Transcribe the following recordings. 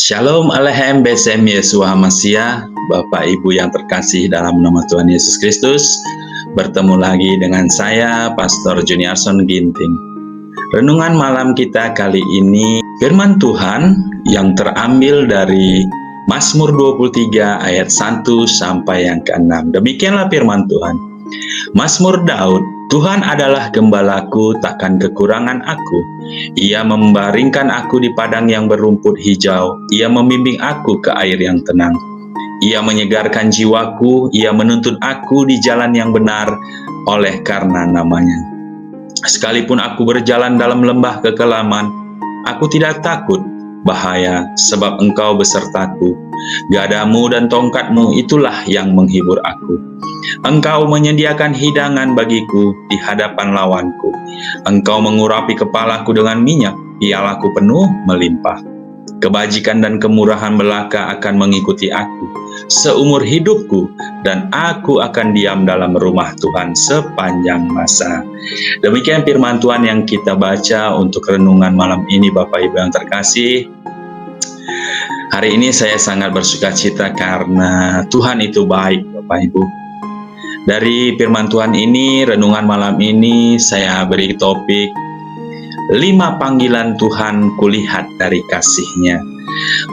Shalom Alehem Besem Yesua Hamasiah, Bapak Ibu yang terkasih dalam nama Tuhan Yesus Kristus. Bertemu lagi dengan saya, Pastor Juniarson Ginting. Renungan malam kita kali ini, firman Tuhan yang terambil dari Mazmur 23 ayat 1 sampai yang ke-6. Demikianlah firman Tuhan. Mazmur Daud, Tuhan adalah gembalaku, takkan kekurangan aku. Ia membaringkan aku di padang yang berumput hijau. Ia membimbing aku ke air yang tenang. Ia menyegarkan jiwaku, ia menuntun aku di jalan yang benar oleh karena namanya. Sekalipun aku berjalan dalam lembah kekelaman, aku tidak takut bahaya, sebab Engkau besertaku. Gadamu dan tongkatmu itulah yang menghibur aku. Engkau menyediakan hidangan bagiku di hadapan lawanku. Engkau mengurapi kepalaku dengan minyak, pialaku penuh melimpah. Kebajikan dan kemurahan belaka akan mengikuti aku seumur hidupku, dan aku akan diam dalam rumah Tuhan sepanjang masa. Demikian firman Tuhan yang kita baca untuk renungan malam ini, Bapak Ibu yang terkasih. Hari ini saya sangat bersuka cita karena Tuhan itu baik, Bapak Ibu. Dari firman Tuhan ini, renungan malam ini saya beri topik 5 panggilan Tuhan kulihat dari kasih-Nya.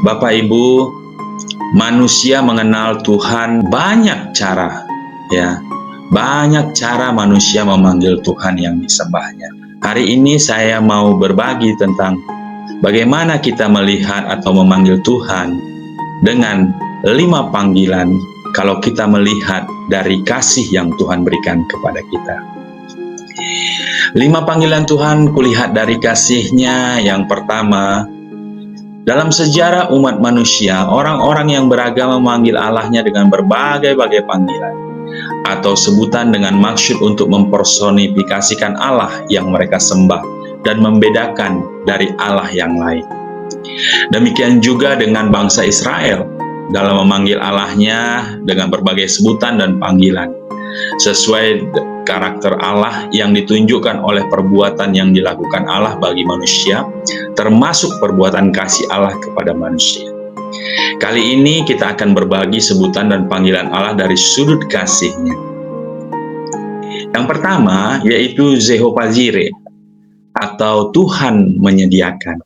Bapak Ibu, manusia mengenal Tuhan banyak cara, ya. Banyak cara manusia memanggil Tuhan yang disembahnya. Hari ini saya mau berbagi tentang bagaimana kita melihat atau memanggil Tuhan dengan 5 panggilan kalau kita melihat dari kasih yang Tuhan berikan kepada kita. 5 panggilan Tuhan kulihat dari kasih-Nya. Yang pertama, dalam sejarah umat manusia, orang-orang yang beragama memanggil Allah-Nya dengan berbagai-bagai panggilan atau sebutan dengan maksud untuk mempersonifikasikan Allah yang mereka sembah dan membedakan dari Allah yang lain. Demikian juga dengan bangsa Israel dalam memanggil Allah-Nya dengan berbagai sebutan dan panggilan sesuai karakter Allah yang ditunjukkan oleh perbuatan yang dilakukan Allah bagi manusia, termasuk perbuatan kasih Allah kepada manusia. Kali ini kita akan berbagi sebutan dan panggilan Allah dari sudut kasih-Nya. Yang pertama yaitu Jehovah Jireh atau Tuhan menyediakan.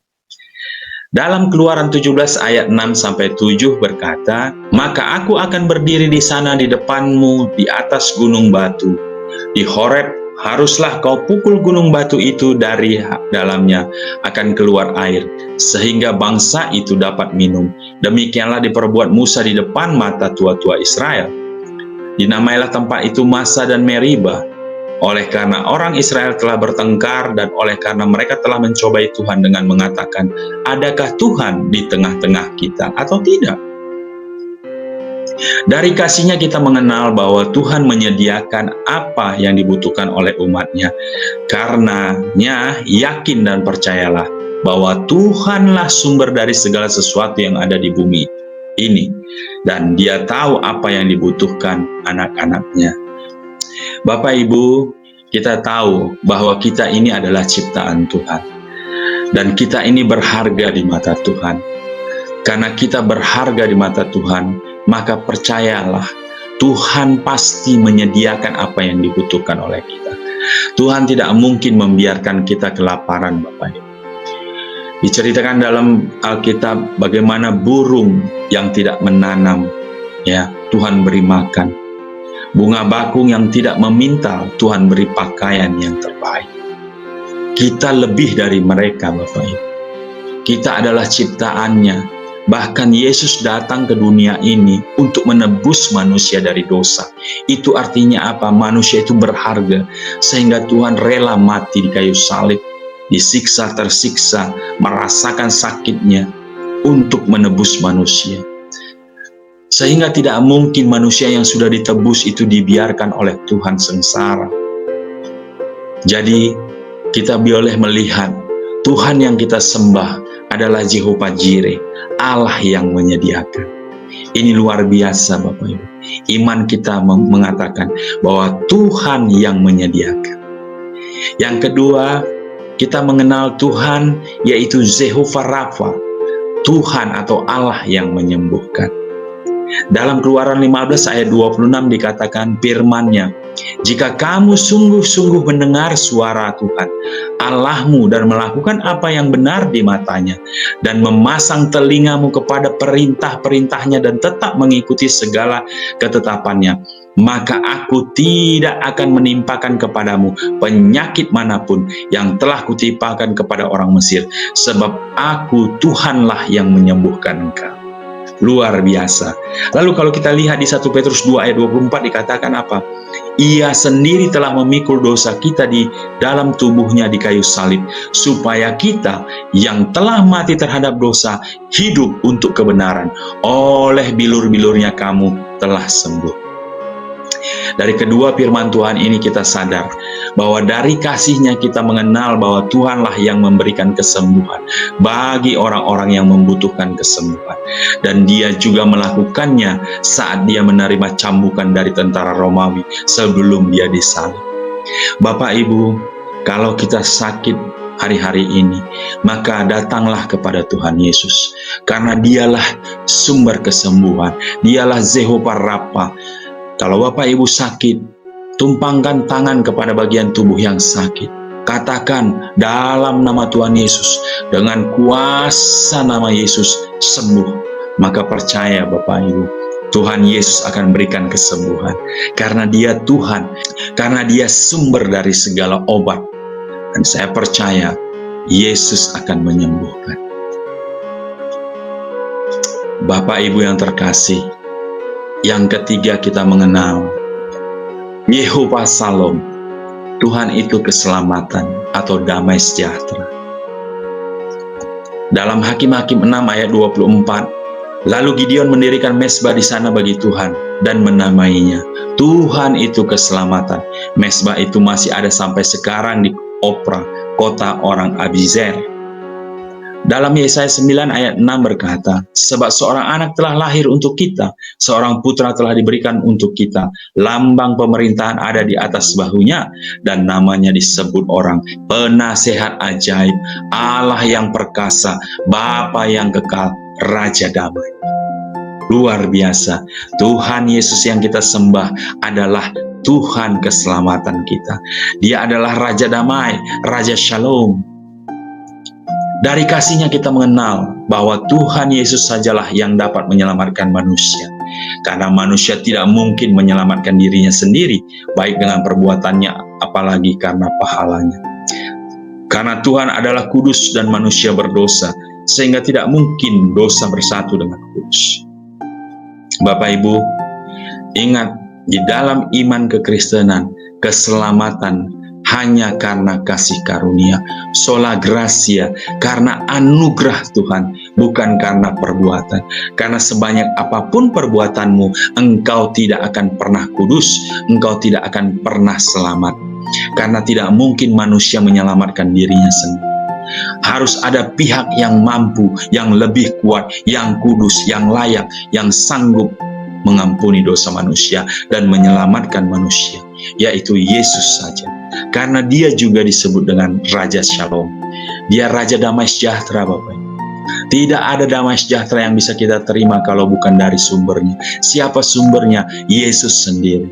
Dalam Keluaran 17 ayat 6-7 berkata, "Maka aku akan berdiri di sana di depanmu di atas gunung batu. Di Horeb haruslah kau pukul gunung batu itu, dari dalamnya akan keluar air, sehingga bangsa itu dapat minum. Demikianlah diperbuat Musa di depan mata tua-tua Israel. Dinamailah tempat itu Massa dan Meribah, oleh karena orang Israel telah bertengkar dan oleh karena mereka telah mencobai Tuhan dengan mengatakan, adakah Tuhan di tengah-tengah kita atau tidak?" Dari kasih-Nya kita mengenal bahwa Tuhan menyediakan apa yang dibutuhkan oleh umat-Nya. Karenanya yakin dan percayalah bahwa Tuhanlah sumber dari segala sesuatu yang ada di bumi ini, dan Dia tahu apa yang dibutuhkan anak-anak-Nya. Bapak Ibu, kita tahu bahwa kita ini adalah ciptaan Tuhan, dan kita ini berharga di mata Tuhan. Karena kita berharga di mata Tuhan, maka percayalah, Tuhan pasti menyediakan apa yang dibutuhkan oleh kita. Tuhan tidak mungkin membiarkan kita kelaparan, Bapak Ibu. Diceritakan dalam Alkitab bagaimana burung yang tidak menanam, ya, Tuhan beri makan. Bunga bakung yang tidak memintal, Tuhan beri pakaian yang terbaik. Kita lebih dari mereka, Bapak Ibu. Kita adalah ciptaan-Nya. Bahkan Yesus datang ke dunia ini untuk menebus manusia dari dosa. Itu artinya apa? Manusia itu berharga, sehingga Tuhan rela mati di kayu salib, disiksa, tersiksa, merasakan sakitnya untuk menebus manusia. Sehingga tidak mungkin manusia yang sudah ditebus itu dibiarkan oleh Tuhan sengsara. Jadi kita boleh melihat Tuhan yang kita sembah adalah Jehovah Jireh, Allah yang menyediakan. Ini luar biasa, Bapak Ibu. Iman kita mengatakan bahwa Tuhan yang menyediakan. Yang kedua, Kita mengenal Tuhan, yaitu Jehovah Rafa, Tuhan atau Allah yang menyembuhkan. Dalam Keluaran 15 ayat 26 dikatakan firman-Nya, jika kamu sungguh-sungguh mendengar suara Tuhan Allahmu dan melakukan apa yang benar di matanya, dan memasang telingamu kepada perintah-perintahnya dan tetap mengikuti segala ketetapannya, maka aku tidak akan menimpakan kepadamu penyakit manapun yang telah kutimpakan kepada orang Mesir, sebab aku Tuhanlah yang menyembuhkan engkau. Luar biasa. Lalu kalau kita lihat di 1 Petrus 2 ayat 24 dikatakan apa? Ia sendiri telah memikul dosa kita di dalam tubuhnya di kayu salib, supaya kita yang telah mati terhadap dosa hidup untuk kebenaran. Oleh bilur-bilurnya kamu telah sembuh. Dari kedua firman Tuhan ini kita sadar bahwa dari kasih-Nya kita mengenal bahwa Tuhanlah yang memberikan kesembuhan bagi orang-orang yang membutuhkan kesembuhan. Dan Dia juga melakukannya saat Dia menerima cambukan dari tentara Romawi sebelum Dia disalib. Bapak Ibu, kalau kita sakit hari-hari ini, maka datanglah kepada Tuhan Yesus, karena Dialah sumber kesembuhan. Dialah Jehovah Rafa. Kalau Bapak Ibu sakit, tumpangkan tangan kepada bagian tubuh yang sakit. Katakan dalam nama Tuhan Yesus, dengan kuasa nama Yesus sembuh. Maka percaya Bapak Ibu, Tuhan Yesus akan berikan kesembuhan. Karena Dia Tuhan, karena Dia sumber dari segala obat. Dan saya percaya Yesus akan menyembuhkan. Bapak Ibu yang terkasih, yang ketiga kita mengenal Yehovah Shalom. Tuhan itu keselamatan atau damai sejahtera. Dalam Hakim-Hakim 6 ayat 24, lalu Gideon mendirikan mezbah di sana bagi Tuhan dan menamainya Tuhan itu keselamatan. Mezbah itu masih ada sampai sekarang di Opra, kota orang Abizer. Dalam Yesaya 9 ayat 6 berkata, sebab seorang anak telah lahir untuk kita, seorang putra telah diberikan untuk kita, lambang pemerintahan ada di atas bahunya, dan namanya disebut orang penasehat ajaib, Allah yang perkasa, Bapa yang kekal, Raja damai. Luar biasa, Tuhan Yesus yang kita sembah adalah Tuhan keselamatan kita. Dia adalah Raja damai, Raja Shalom. Dari kasih-Nya kita mengenal bahwa Tuhan Yesus sajalah yang dapat menyelamatkan manusia. Karena manusia tidak mungkin menyelamatkan dirinya sendiri, baik dengan perbuatannya, apalagi karena pahalanya. Karena Tuhan adalah kudus dan manusia berdosa, sehingga tidak mungkin dosa bersatu dengan kudus. Bapak Ibu, ingat, di dalam iman kekristenan, keselamatan hanya karena kasih karunia, sola gracia, karena anugerah Tuhan, bukan karena perbuatan. Karena sebanyak apapun perbuatanmu, engkau tidak akan pernah kudus, engkau tidak akan pernah selamat. Karena tidak mungkin manusia menyelamatkan dirinya sendiri. Harus ada pihak yang mampu, yang lebih kuat, yang kudus, yang layak, yang sanggup mengampuni dosa manusia dan menyelamatkan manusia, yaitu Yesus saja. Karena Dia juga disebut dengan Raja Shalom. Dia Raja damai sejahtera, Bapak. Tidak ada damai sejahtera yang bisa kita terima kalau bukan dari sumbernya. Siapa sumbernya? Yesus sendiri.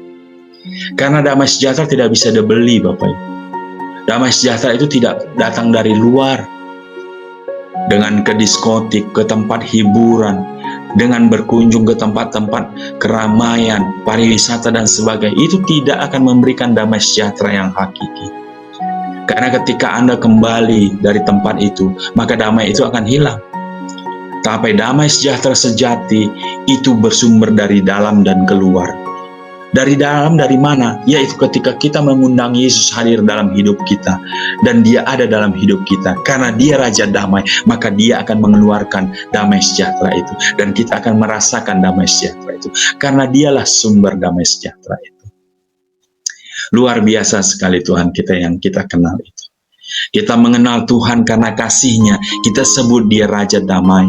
Karena damai sejahtera tidak bisa dibeli, Bapak. Damai sejahtera itu tidak datang dari luar, dengan ke diskotik, ke tempat hiburan, dengan berkunjung ke tempat-tempat keramaian, pariwisata dan sebagainya. Itu tidak akan memberikan damai sejahtera yang hakiki. Karena ketika Anda kembali dari tempat itu, maka damai itu akan hilang. Tapi damai sejahtera sejati itu bersumber dari dalam dan keluar. Dari dalam dari mana? Yaitu ketika kita mengundang Yesus hadir dalam hidup kita, dan Dia ada dalam hidup kita. Karena Dia Raja damai, maka Dia akan mengeluarkan damai sejahtera itu, dan kita akan merasakan damai sejahtera itu, karena Dialah sumber damai sejahtera itu. Luar biasa sekali Tuhan kita yang kita kenal itu. Kita mengenal Tuhan karena kasih-Nya. Kita sebut Dia Raja damai.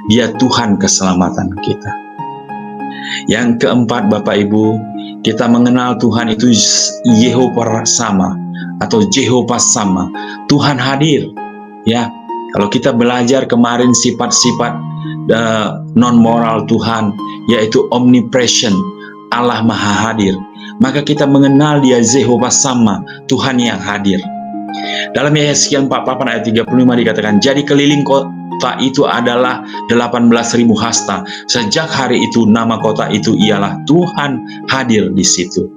Dia Tuhan keselamatan kita. Yang keempat, Bapak Ibu, kita mengenal Tuhan itu Yehovah Sama, atau Jehovah Sama, Tuhan hadir. Ya, kalau kita belajar kemarin sifat-sifat non-moral Tuhan, yaitu omnipresent, Allah Maha Hadir, maka kita mengenal Dia Jehovah Sama, Tuhan yang hadir. Dalam Yesaya 48 ayat 35 dikatakan, jadi keliling kota itu adalah 18.000 hasta. Sejak hari itu nama kota itu ialah Tuhan hadir di situ.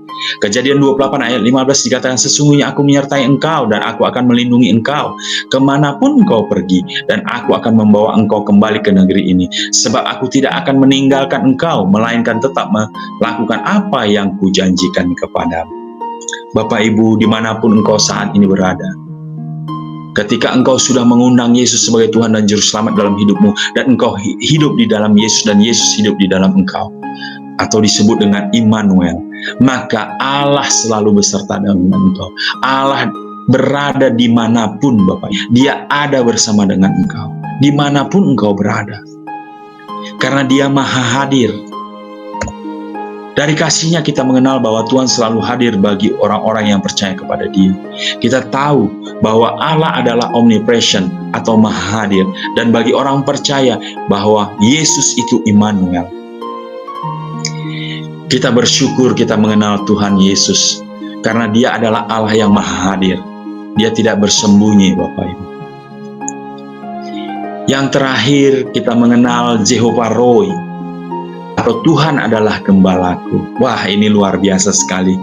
Kejadian 28 ayat 15 dikatakan, sesungguhnya aku menyertai engkau dan aku akan melindungi engkau kemanapun engkau pergi, dan aku akan membawa engkau kembali ke negeri ini, sebab aku tidak akan meninggalkan engkau, melainkan tetap melakukan apa yang kujanjikan kepadamu. Bapak Ibu, dimanapun engkau saat ini berada, ketika engkau sudah mengundang Yesus sebagai Tuhan dan Juru Selamat dalam hidupmu, dan engkau hidup di dalam Yesus dan Yesus hidup di dalam engkau, atau disebut dengan Immanuel, maka Allah selalu beserta dengan engkau. Allah berada dimanapun Bapak, Dia ada bersama dengan engkau, dimanapun engkau berada, karena Dia Maha Hadir. Dari kasih-Nya kita mengenal bahwa Tuhan selalu hadir bagi orang-orang yang percaya kepada Dia. Kita tahu bahwa Allah adalah omnipresent atau Maha Hadir, dan bagi orang percaya bahwa Yesus itu Immanuel. Kita bersyukur kita mengenal Tuhan Yesus, karena Dia adalah Allah yang Maha Hadir. Dia tidak bersembunyi, Bapak Ibu. Yang terakhir, kita mengenal Jehovah Roy, atau Tuhan adalah gembalaku. Wah, ini luar biasa sekali.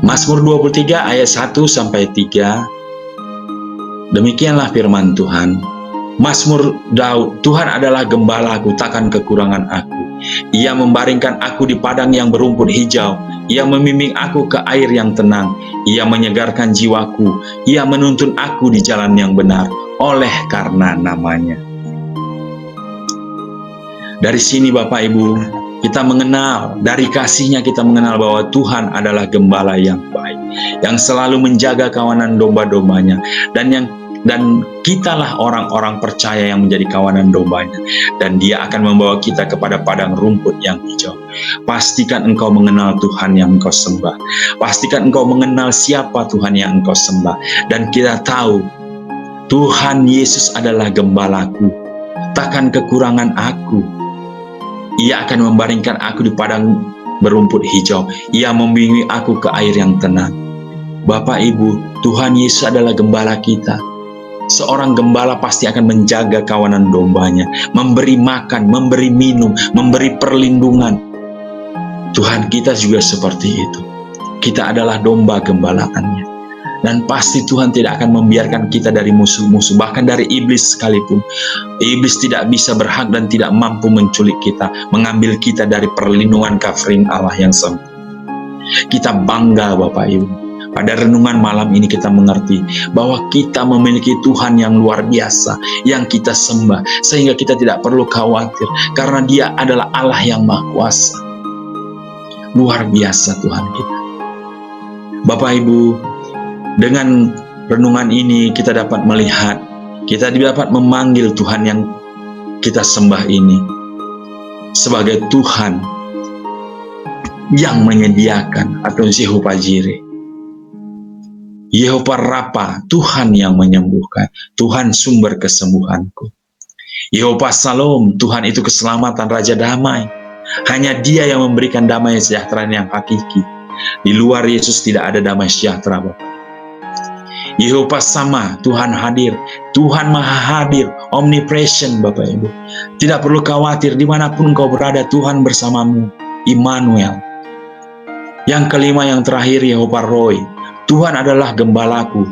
Mazmur 23 ayat 1-3. Demikianlah firman Tuhan. Mazmur Daud, Tuhan adalah gembalaku, takkan kekurangan aku. Ia membaringkan aku di padang yang berumput hijau. Ia membimbing aku ke air yang tenang. Ia menyegarkan jiwaku. Ia menuntun aku di jalan yang benar oleh karena namanya. Dari sini Bapak Ibu, kita mengenal, dari kasih-Nya kita mengenal bahwa Tuhan adalah gembala yang baik, yang selalu menjaga kawanan domba-dombanya, dan kitalah orang-orang percaya yang menjadi kawanan dombanya, dan Dia akan membawa kita kepada padang rumput yang hijau. Pastikan engkau mengenal Tuhan yang engkau sembah. Pastikan engkau mengenal siapa Tuhan yang engkau sembah. Dan kita tahu Tuhan Yesus adalah gembalaku, takkan kekurangan aku. Ia akan membaringkan aku di padang berumput hijau. Ia membimbing aku ke air yang tenang. Bapak Ibu, Tuhan Yesus adalah gembala kita. Seorang gembala pasti akan menjaga kawanan dombanya, memberi makan, memberi minum, memberi perlindungan. Tuhan kita juga seperti itu. Kita adalah domba gembalaannya. Dan pasti Tuhan tidak akan membiarkan kita dari musuh-musuh, bahkan dari iblis sekalipun. Iblis tidak bisa berhak dan tidak mampu menculik kita, mengambil kita dari perlindungan covering Allah yang sempurna. Kita bangga Bapak Ibu. Pada renungan malam ini kita mengerti bahwa kita memiliki Tuhan yang luar biasa, yang kita sembah, sehingga kita tidak perlu khawatir, karena Dia adalah Allah yang Maha Kuasa. Luar biasa Tuhan kita. Bapak Ibu, dengan renungan ini kita dapat melihat, kita dapat memanggil Tuhan yang kita sembah ini sebagai Tuhan yang menyediakan, atau Jehovah Jireh, Yehovah Rafa, Tuhan yang menyembuhkan, Tuhan sumber kesembuhanku. Yehovah Salom, Tuhan itu keselamatan, Raja Damai. Hanya Dia yang memberikan damai sejahtera yang hakiki. Di luar Yesus tidak ada damai sejahtera, Bapak. Yehovah Sama, Tuhan hadir, Tuhan Maha Hadir, omnipresent Bapak Ibu. Tidak perlu khawatir, dimanapun engkau berada, Tuhan bersamamu, Immanuel. Yang kelima, yang terakhir, Yehovah Roy, Tuhan adalah gembalaku.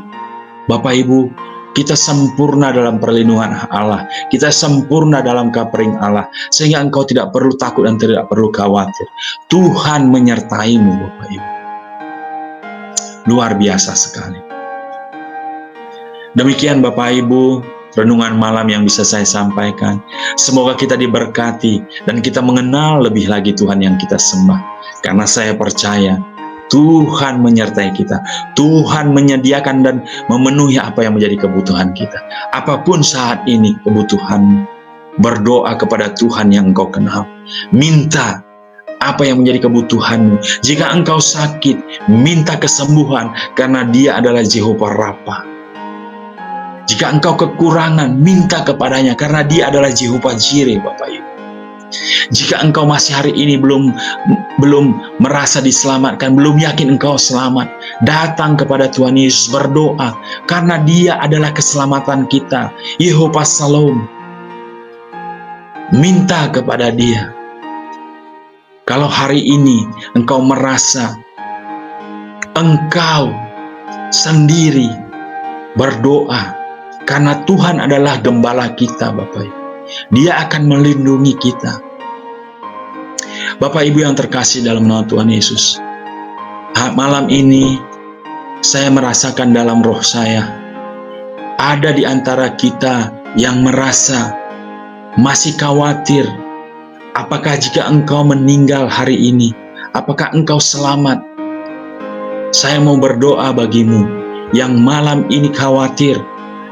Bapak Ibu, kita sempurna dalam perlindungan Allah, kita sempurna dalam covering Allah, sehingga engkau tidak perlu takut dan tidak perlu khawatir. Tuhan menyertaimu Bapak Ibu. Luar biasa sekali. Demikian Bapak Ibu, renungan malam yang bisa saya sampaikan. Semoga kita diberkati dan kita mengenal lebih lagi Tuhan yang kita sembah. Karena saya percaya Tuhan menyertai kita. Tuhan menyediakan dan memenuhi apa yang menjadi kebutuhan kita. Apapun saat ini kebutuhan, berdoa kepada Tuhan yang engkau kenal. Minta apa yang menjadi kebutuhanmu. Jika engkau sakit, minta kesembuhan karena Dia adalah Jehovah Rafa. Jika engkau kekurangan, minta kepadanya karena Dia adalah Jehovah Jireh, Bapak Ibu. Jika engkau masih hari ini belum merasa diselamatkan, belum yakin engkau selamat, datang kepada Tuhan Yesus, berdoa karena Dia adalah keselamatan kita. Yehovah Shalom. Minta kepada Dia. Kalau hari ini engkau merasa engkau sendiri, berdoa karena Tuhan adalah gembala kita, Bapak Ibu. Dia akan melindungi kita. Bapak Ibu yang terkasih dalam nama Tuhan Yesus, malam ini saya merasakan dalam roh saya, ada di antara kita yang merasa masih khawatir, apakah jika engkau meninggal hari ini, apakah engkau selamat? Saya mau berdoa bagimu yang malam ini khawatir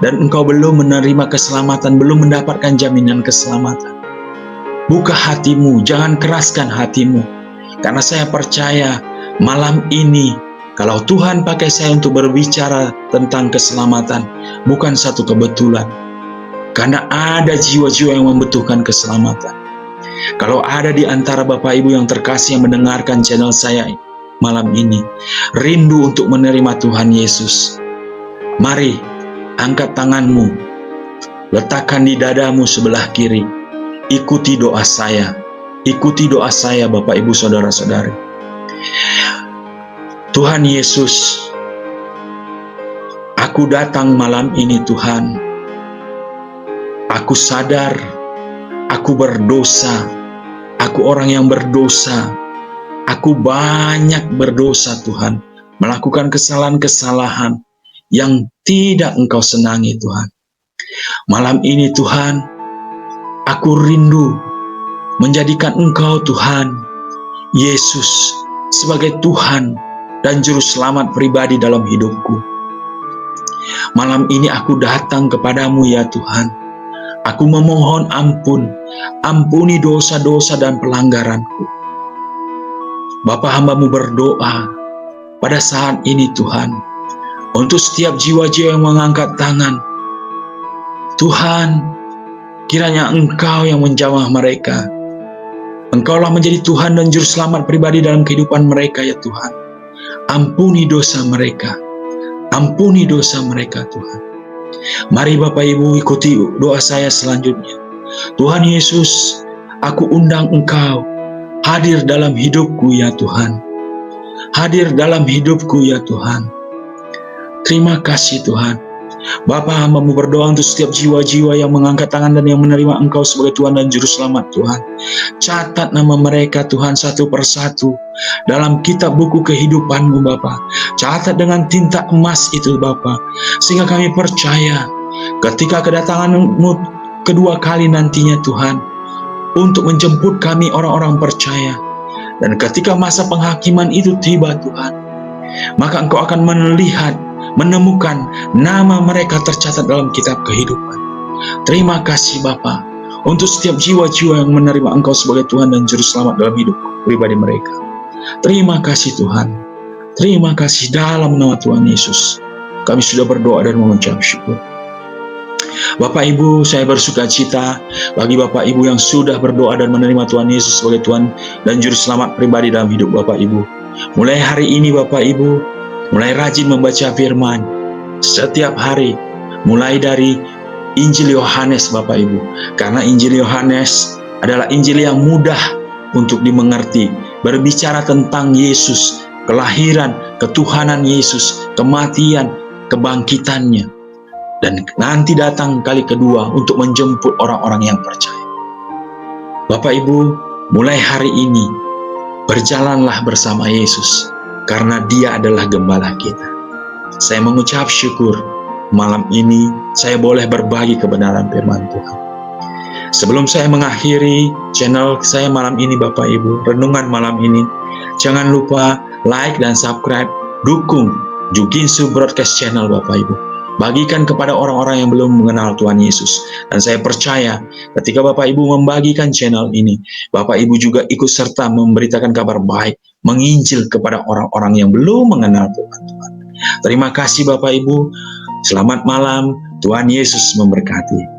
dan engkau belum menerima keselamatan, belum mendapatkan jaminan keselamatan. Buka hatimu, jangan keraskan hatimu. Karena saya percaya malam ini, kalau Tuhan pakai saya untuk berbicara tentang keselamatan, bukan satu kebetulan. Karena ada jiwa-jiwa yang membutuhkan keselamatan. Kalau ada di antara Bapak Ibu yang terkasih yang mendengarkan channel saya malam ini, rindu untuk menerima Tuhan Yesus, mari angkat tanganmu, letakkan di dadamu sebelah kiri. Ikuti doa saya. Ikuti doa saya, Bapak Ibu Saudara-saudari. Tuhan Yesus, aku datang malam ini Tuhan. Aku sadar, aku berdosa. Aku orang yang berdosa. Aku banyak berdosa Tuhan. Melakukan kesalahan-kesalahan yang tidak Engkau senangi Tuhan. Malam ini Tuhan, aku rindu menjadikan Engkau Tuhan Yesus sebagai Tuhan dan Juru Selamat pribadi dalam hidupku. Malam ini aku datang kepadamu ya Tuhan. Aku memohon ampun, ampuni dosa-dosa dan pelanggaranku. Bapa, hamba-Mu berdoa pada saat ini Tuhan, untuk setiap jiwa-jiwa yang mengangkat tangan. Tuhan, kiranya Engkau yang menjamah mereka. Engkaulah menjadi Tuhan dan Juru Selamat pribadi dalam kehidupan mereka ya Tuhan. Ampuni dosa mereka. Ampuni dosa mereka Tuhan. Mari Bapak Ibu ikuti doa saya selanjutnya. Tuhan Yesus, aku undang Engkau hadir dalam hidupku ya Tuhan. Hadir dalam hidupku ya Tuhan. Terima kasih Tuhan. Bapa, hamba-Mu berdoa untuk setiap jiwa-jiwa yang mengangkat tangan dan yang menerima Engkau sebagai Tuhan dan Juru Selamat Tuhan. Catat nama mereka Tuhan satu persatu dalam kitab buku kehidupan-Mu Bapa. Catat dengan tinta emas itu Bapa, sehingga kami percaya ketika kedatangan-Mu kedua kali nantinya Tuhan, untuk menjemput kami orang-orang percaya. Dan ketika masa penghakiman itu tiba Tuhan, maka Engkau akan melihat, menemukan nama mereka tercatat dalam kitab kehidupan. Terima kasih Bapa untuk setiap jiwa-jiwa yang menerima Engkau sebagai Tuhan dan Juru Selamat dalam hidup pribadi mereka. Terima kasih Tuhan. Terima kasih dalam nama Tuhan Yesus. Kami sudah berdoa dan mengucap syukur. Bapak Ibu, saya bersuka cita bagi Bapak Ibu yang sudah berdoa dan menerima Tuhan Yesus sebagai Tuhan dan Juru Selamat pribadi dalam hidup Bapak Ibu. Mulai hari ini Bapak Ibu, mulai rajin membaca firman setiap hari, mulai dari Injil Yohanes Bapak Ibu. Karena Injil Yohanes adalah Injil yang mudah untuk dimengerti, berbicara tentang Yesus, kelahiran, ketuhanan Yesus, kematian, kebangkitannya, dan nanti datang kali kedua untuk menjemput orang-orang yang percaya. Bapak Ibu, mulai hari ini berjalanlah bersama Yesus, karena Dia adalah gembala kita. Saya mengucap syukur malam ini saya boleh berbagi kebenaran firman Tuhan. Sebelum saya mengakhiri channel saya malam ini Bapak Ibu, renungan malam ini, jangan lupa like dan subscribe, dukung Juginsu Broadcast Channel Bapak Ibu. Bagikan kepada orang-orang yang belum mengenal Tuhan Yesus. Dan saya percaya ketika Bapak Ibu membagikan channel ini, Bapak Ibu juga ikut serta memberitakan kabar baik, menginjil kepada orang-orang yang belum mengenal Tuhan. Terima kasih Bapak Ibu. Selamat malam. Tuhan Yesus memberkati.